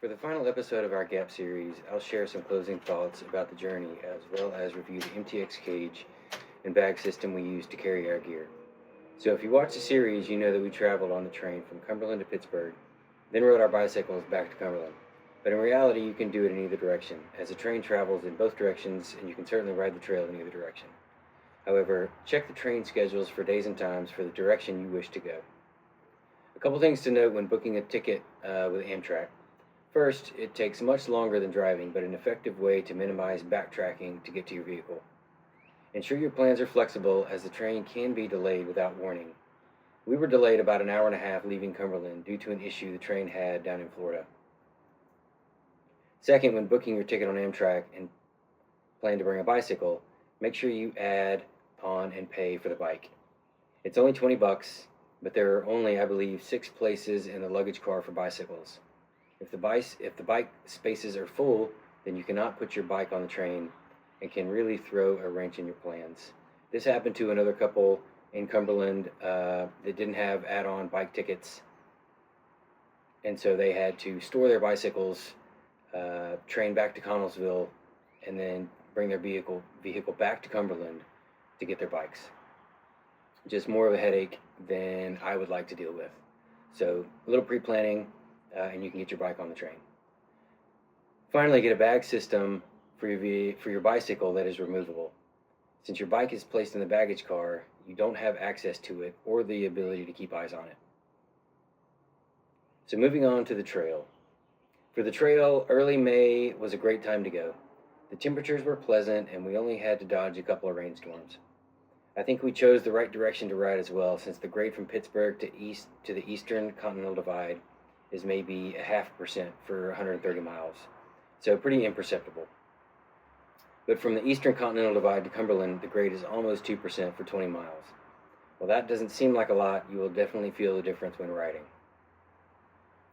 For the final episode of our Gap series, I'll share some closing thoughts about the journey as well as review the MTX cage and bag system we use to carry our gear. So if you watch the series, you know that we traveled on the train from Cumberland to Pittsburgh, then rode our bicycles back to Cumberland. But in reality, you can do it in either direction, as the train travels in both directions and you can certainly ride the trail in either direction. However, check the train schedules for days and times for the direction you wish to go. A couple things to note when booking a ticket with Amtrak. First, it takes much longer than driving, but an effective way to minimize backtracking to get to your vehicle. Ensure your plans are flexible, as the train can be delayed without warning. We were delayed about an hour and a half leaving Cumberland due to an issue the train had down in Florida. Second, when booking your ticket on Amtrak and plan to bring a bicycle, make sure you add on and pay for the bike. It's only $20, but there are only, I believe, 6 places in the luggage car for bicycles. If the bike spaces are full, then you cannot put your bike on the train and can really throw a wrench in your plans. This happened to another couple in Cumberland that didn't have add-on bike tickets, and so they had to store their bicycles, train back to Connellsville, and then bring their vehicle back to Cumberland to get their bikes. Just more of a headache than I would like to deal with. So a little pre-planning, and you can get your bike on the train. Finally, get a bag system for your bicycle that is removable. Since your bike is placed in the baggage car, you don't have access to it or the ability to keep eyes on it. So moving on to the trail. For the trail, early May was a great time to go. The temperatures were pleasant and we only had to dodge a couple of rainstorms. I think we chose the right direction to ride as well, since the grade from Pittsburgh to the Eastern Continental Divide is maybe 0.5% for 130 miles, so pretty imperceptible. But from the Eastern Continental Divide to Cumberland, the grade is almost 2% for 20 miles. While that doesn't seem like a lot, you will definitely feel the difference when riding.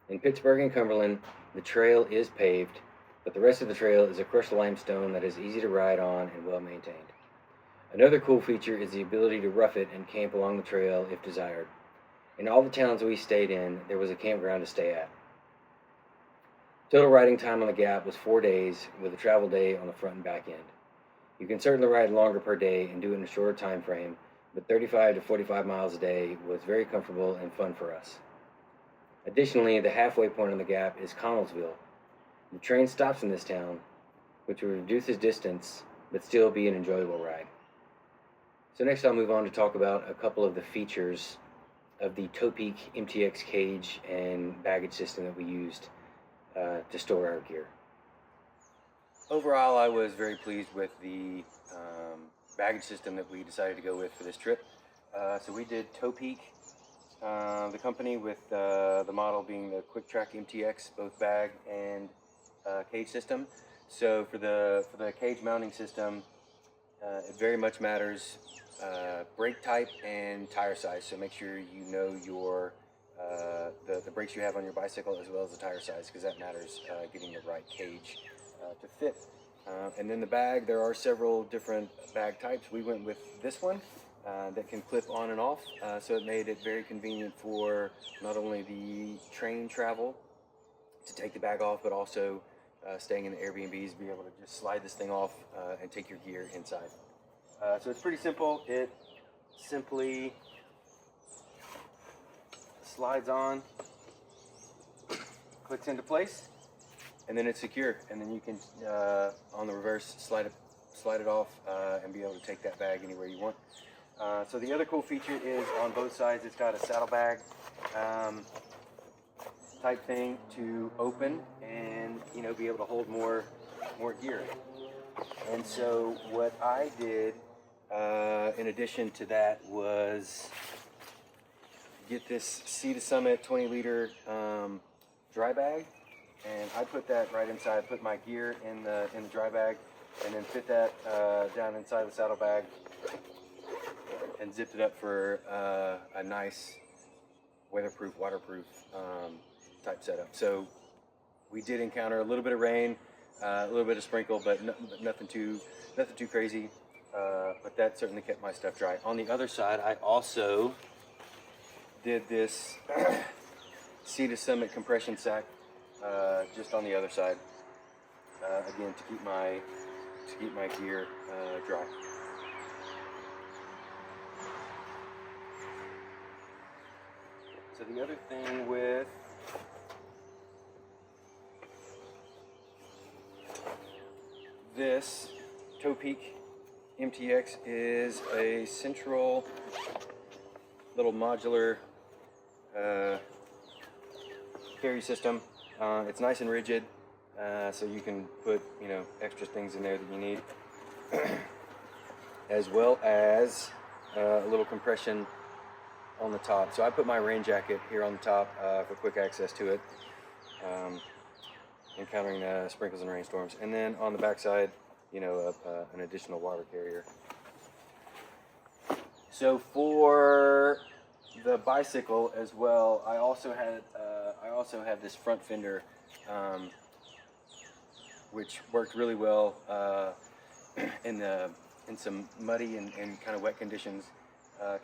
In Pittsburgh and Cumberland, the trail is paved, but the rest of the trail is a crushed limestone that is easy to ride on and well maintained. Another cool feature is the ability to rough it and camp along the trail if desired. In all the towns we stayed in, there was a campground to stay at. Total riding time on the Gap was 4 days, with a travel day on the front and back end. You can certainly ride longer per day and do it in a shorter time frame, but 35 to 45 miles a day was very comfortable and fun for us. Additionally, the halfway point on the Gap is Connellsville. The train stops in this town, which will reduce its distance, but still be an enjoyable ride. So next I'll move on to talk about a couple of the features of the Topeka MTX cage and baggage system that we used to store our gear. Overall, I was very pleased with the baggage system that we decided to go with for this trip. So we did Topeka, the company, with the model being the Quick Track MTX, both bag and cage system. So for the cage mounting system, it very much matters brake type and tire size. So make sure you know your the brakes you have on your bicycle as well as the tire size, because that matters getting the right cage to fit. And then the bag, there are several different bag types. We went with this one that can clip on and off, so it made it very convenient for not only the train travel to take the bag off, but also staying in the Airbnbs, be able to just slide this thing off and take your gear inside. So it's pretty simple. It simply slides on, clicks into place, and then it's secure. And then you can, on the reverse, slide it off and be able to take that bag anywhere you want. So the other cool feature is on both sides, it's got a saddlebag type thing to open and be able to hold more gear. And so what I did in addition to that was get this Sea to Summit 20-liter dry bag, and I put that right inside. Put my gear in the dry bag, and then fit that down inside the saddlebag, and zipped it up for a nice weatherproof, waterproof type setup. So we did encounter a little bit of rain, a little bit of sprinkle, but nothing too crazy. But that certainly kept my stuff dry. On the other side, I also did this Sea to Summit compression sack just on the other side, again to keep my gear dry. So the other thing with this Topeka MTX is a central little modular carry system. It's nice and rigid, so you can put extra things in there that you need, as well as a little compression on the top. So I put my rain jacket here on the top for quick access to it, encountering sprinkles and rainstorms. And then on the back side, an additional water carrier. So for the bicycle as well, I also have this front fender, which worked really well in some muddy and kind of wet conditions.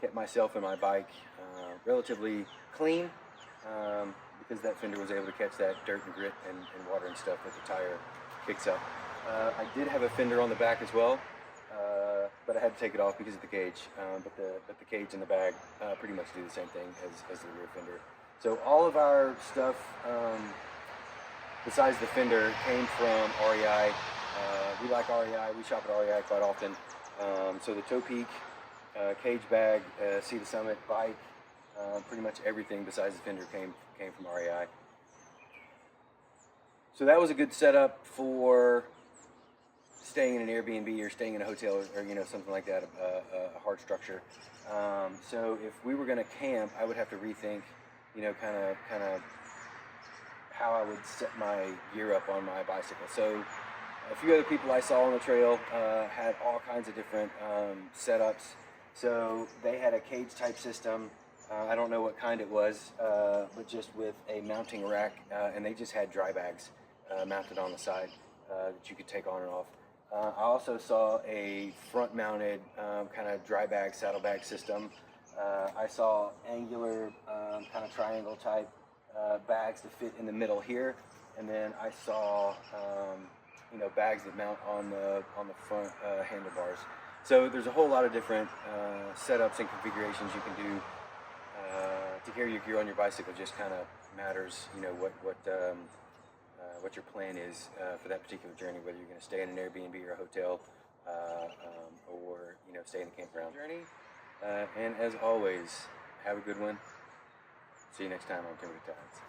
Kept myself and my bike relatively clean, because that fender was able to catch that dirt and grit and water and stuff that the tire kicks up. I did have a fender on the back as well, but I had to take it off because of the cage. But the cage and the bag pretty much do the same thing as the rear fender. So all of our stuff, besides the fender, came from REI. We like REI. We shop at REI quite often. So the Topeka cage bag, Sea to Summit bike, pretty much everything besides the fender came from REI. So that was a good setup for staying in an Airbnb or staying in a hotel or something like that, a hard structure. So if we were going to camp, I would have to rethink, kind of how I would set my gear up on my bicycle. So a few other people I saw on the trail had all kinds of different setups. So they had a cage type system. I don't know what kind it was, but just with a mounting rack, and they just had dry bags mounted on the side that you could take on and off. I also saw a front mounted kind of dry bag, saddle bag system. I saw angular kind of triangle type bags to fit in the middle here, and then I saw bags that mount on the front handlebars. So there's a whole lot of different setups and configurations you can do to carry your gear on your bicycle. Just kind of matters, what your plan is for that particular journey, whether you're going to stay in an Airbnb or a hotel, or stay in the campground journey. And as always, have a good one. See you next time on Timber Tides.